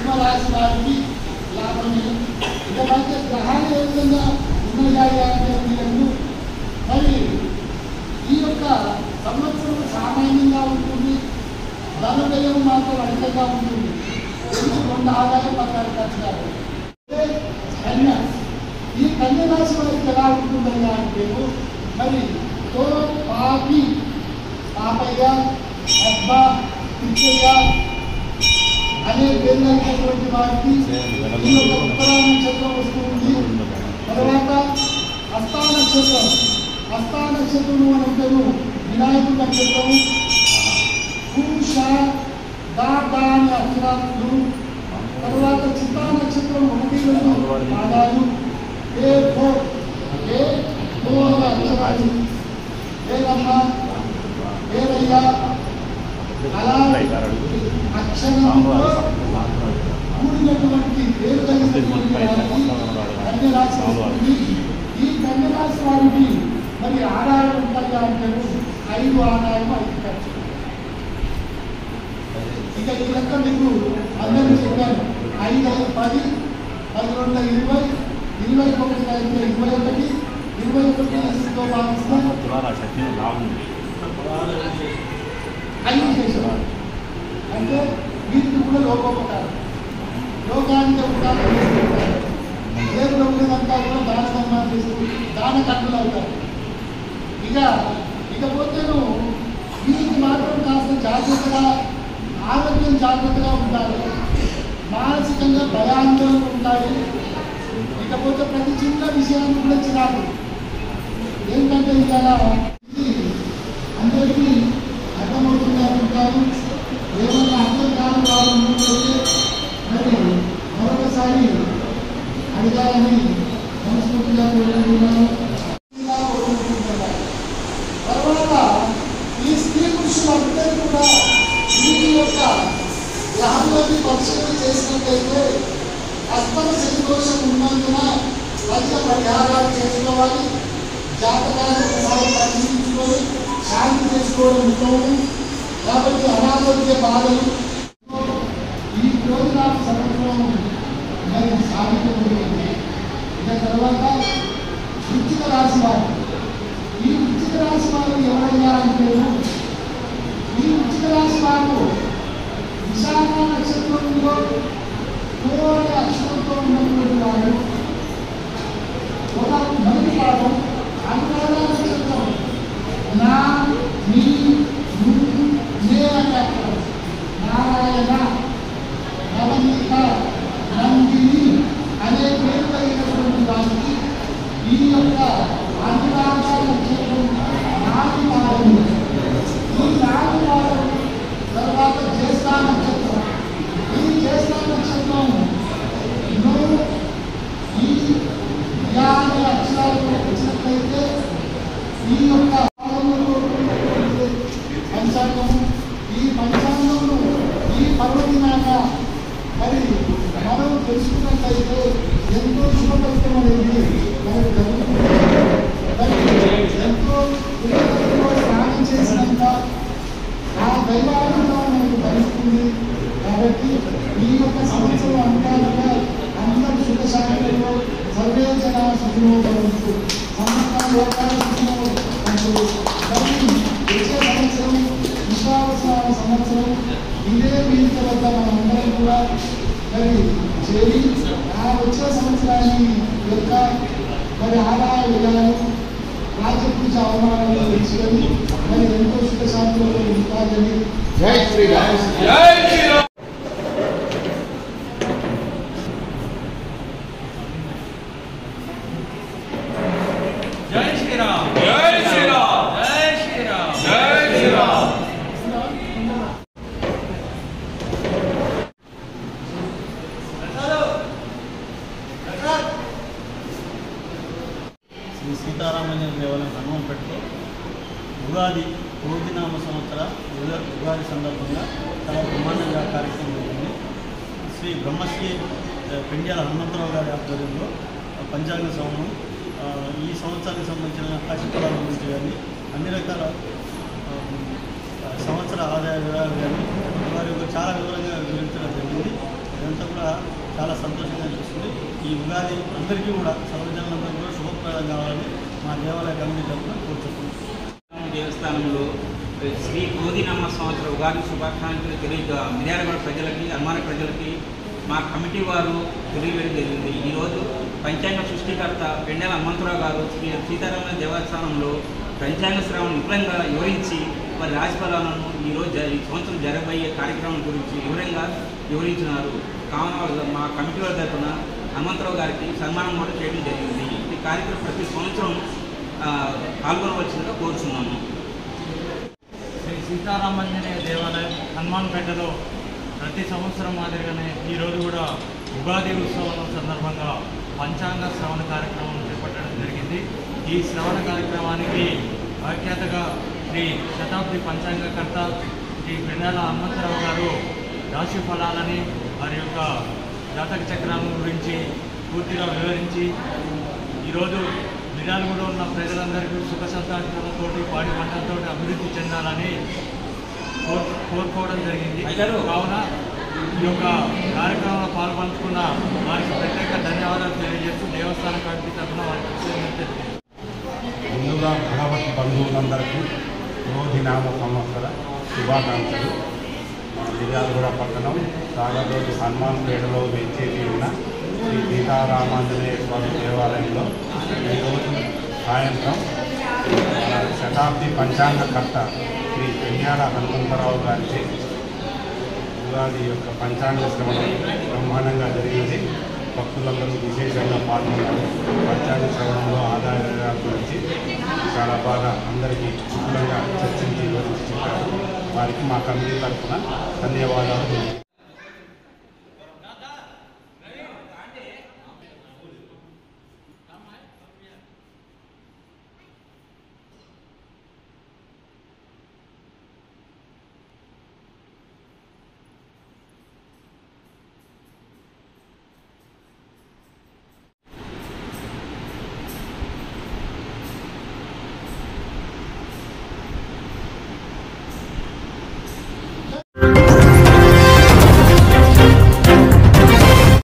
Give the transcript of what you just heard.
సింహరాశి వారికి లాభమే. ఇక మధ్య గ్రహాలు ఏ విధంగా ఉన్నాయా అంటే మరి ఈ యొక్క సంవత్సరం సామాన్యంగా ఉంటుంది. ధన వ్యయం మాత్రం అధికంగా ఉంటుంది. కొంత ఆదాయం పక్కన ఖర్చుతారు. ఈ కన్య రాశి వారికి ఎలా ఉంటుందయ్యా అంటే మరి తో పాపి పాపయ్య అబ్బ పిచ్చయ్య అనే పేర్లు అయినటువంటి వారికి ఈ యొక్క ఉత్తరా నక్షత్రం వస్తుంది. తర్వాత హస్తా నక్షత్రం, హస్తా నక్షత్రము అనంతరు వినాయకుడి నక్షత్రము, పురుష దాట అనే అక్షరాలు, తర్వాత చిత్తా నక్షత్రం 1, 2 పాదాలు, అక్షరాలు, వేరమ్మ వేరయ్య అలా అక్షరంతో కూడినటువంటి పేరు కలిగినటువంటి కన్య రాశి వస్తుంది. ఈ కన్య రాశి వారికి మరి ఆదాయం ఉంటాయి అంటారు 5 ఆదాయం 5 ఖర్చు. ఇక ఈ లెక్క మీకు అందరికీ చెప్పాను. 5, 5, 10, 10, 2, 20, 21, 21, 21తో భావిస్తే 5 చేసేవారు. అంటే వీరికి కూడా లోకోపకారం, లోకానికి ఉపకారం చేసుకుంటారు. దేవుడు ఉండేదంతా కూడా దాన ధర్మాలు చేస్తూ దాన కన్నులు అవుతారు. ఇకపోతేను వీరికి మాత్రం కాస్త జాగ్రత్తగా, ఆరోగ్యం జాగ్రత్తగా ఉంటారు. మానసికంగా భయాందోళనలు ఉంటాయి. ఇకపోతే ప్రతి చిన్న విషయాన్ని కూడా చిరాకు. ఏంటంటే ఇలా అందరికీ అర్థమవుతుంది అనుకుంటారు. ఏమైనా అర్థం కాని వాళ్ళు మరి మరొకసారి అడగాలని మనస్ఫూర్తిగా కోరుకుంటున్నాను. తర్వాత ఈ స్త్రీ పురుషులందరూ కూడా వీరి యొక్క గ్రహంలోని పరిశీలన చేసినట్లయితే అస్తమ సంతోషం ఉన్నందున తగిన పరిహారాలు చేసుకోవాలి. జాతకాలను ఒకసారి పరిశీలించుకొని శాంతి చేసుకోవడం ఉత్తమం. కాబట్టి అనారోగ్య బాధలు ఈ రోజున సంవత్సరం మరి సాధించబడుతుంది. ఇక తర్వాత వృశ్చిక రాశి వారు, ఈ వృశ్చిక రాశి వారు ఎవరైనా అంటే ఈ వృశ్చిక రాశి వారు విశాఖ నక్షత్రంలో పూర్వ అక్షరంతో ఉన్నటువంటి వారు మొదటి పాదం అనురాధ నక్షత్రం నా మీ నే అంటే నారాయణ నవనీత నందిని అనే పేరు కలిగినటువంటి వారికి ఈ యొక్క అనురాధ నక్షత్రం 4 పాదము. ఈ 4 పాదం తర్వాత జ్యేష్ఠ నక్షత్రం. ఈ జ్యేష్ఠ నక్షత్రం ఈ అనే అక్షరాలు వచ్చినట్లయితే ఈ యొక్క పంచాంగము, ఈ పంచాంగము ఈ పర్వదినాన మరి మనం తెలుసుకున్నట్లయితే ఎంతో శుభఫలితం అనేది మనకు జరుగుతుంది. ఎంతో స్నానం చేసినంత ఆ దైవానుభవం మనకు భరిస్తుంది. కాబట్టి ఈ యొక్క సంవత్సరం అంతా కూడా అందరూ సుఖశాంతిలో సర్వే జన సుఖినో భవంతు, సమస్త లోకాలు సుఖినో భవంతు. వచ్చే సంవత్సరం విశ్వావసనాల సంవత్సరం ఇదే వేదిక వద్ద మనందరం కూడా మరి చేరి ఆ వచ్చే సంవత్సరాన్ని యొక్క మరి ఆదాయ వ్యయాలు రాజకీయ అవమానాలను తెలుసుకొని మరి ఎంతో సుఖశాంతిలో ఉంటారని. జై శ్రీరామ్. జై శ్రీరామ్. జై శ్రీరామ్. జై శ్రీరామ్. జై శ్రీరామ్. జై శ్రీరామ్. శ్రీ సీతారామయ్య దేవాలయం హనుమాన్పేటలో ఉగాది భోగినామ సంవత్సర ఉగాది సందర్భంగా చాలా బ్రహ్మాండంగా కార్యక్రమం జరిగింది. శ్రీ బ్రహ్మశ్రీ పెండ్యాల హనుమంతరావు గారి ఆధ్వర్యంలో పంచాంగ శ్రవణం, ఈ సంవత్సరానికి సంబంధించిన రాశిఫలాల గురించి కానీ అన్ని రకాల సంవత్సర ఆదాయ వివరాలు కానీ వారి యొక్క చాలా వివరంగా వివరించడం జరిగింది. ఇదంతా కూడా చాలా సంతోషంగా అనిపిస్తుంది. ఈ ఉగాది అందరికీ కూడా సర్వజనులందరికీ కూడా శుభప్రదం కావాలని మా దేవాలయ కమిటీ తరఫున కోరుతున్నాం. దేవస్థానంలో శ్రీ క్రోధినామ సంవత్సర ఉగాది శుభాకాంక్షలు మిర్యాలగూడ ప్రజలకి, హనుమాన ప్రజలకి మా కమిటీ వారు తెలియజేయడం జరిగింది. ఈరోజు పంచాంగ సృష్టికర్త పెండెల హనుమంతరావు గారు శ్రీ సీతారామ దేవస్థానంలో పంచాంగ శ్రవణం విపులంగా వివరించి వారి రాశిఫలాలను ఈరోజు ఈ సంవత్సరం జరగబోయే కార్యక్రమం గురించి వివరించినారు. కావున మా కమిటీ వారి తరఫున హనుమంతరావు గారికి సన్మానం కూడా చేయడం జరిగింది. ఈ కార్యక్రమం ప్రతి సంవత్సరం పాల్గొనవలసిందిగా కోరుచున్నాము. శ్రీ సీతారామాంజనేయ దేవాలయం హనుమాన్పేటలో ప్రతి సంవత్సరం మాదిరిగానే ఈరోజు కూడా ఉగాది ఉత్సవం సందర్భంగా పంచాంగ శ్రవణ కార్యక్రమం చేపట్టడం జరిగింది. ఈ శ్రవణ కార్యక్రమానికి వ్యాఖ్యాతగా శ్రీ శతాబ్ది పంచాంగకర్త శ్రీ పెండెల హనుమంతరావు గారు రాశి ఫలాలని వారి యొక్క జాతక చక్రాల గురించి పూర్తిగా వివరించి ఈరోజు మిర్యాలగూడ ఉన్న ప్రజలందరికీ సుఖ సంతోషాలతో పాడి పంటలతో అభివృద్ధి చెందాలని కోరుకోవడం జరిగింది. కావున ఈ యొక్క కార్యక్రమంలో పాల్పంచుకున్న వారికి ప్రత్యేక ధన్యవాదాలు తెలియజేస్తూ దేవస్థానం కమిటీ తరఫున వారికి ముందుగా భగవత్ బంధువులందరికీ క్రోధినామ సంవత్సర శుభాకాంక్షలు. మన మిర్యాలగూడ పట్టణం సాగర్రోజు హనుమాన్పేటలో వేచేసి ఉన్న శ్రీ సీతారామాంజనేయ స్వామి దేవాలయంలో ఈరోజు సాయంత్రం మన శతాబ్ది పంచాంగకర్త శ్రీ పెండ్యాల హనుమంతరావు గారికి ఉగాది యొక్క పంచాంగ శ్రవణం బ్రహ్మాండంగా జరిగింది. భక్తులందరూ విశేషంగా పాల్గొన్నారు. పంచాంగ శ్రవణంలో ఆదాయ వ్యయాల గురించి చాలా బాగా అందరికీ విపులంగా చర్చించి వివరించి చెప్పారు. వారికి మా కమిటీ తరఫున ధన్యవాదాలు.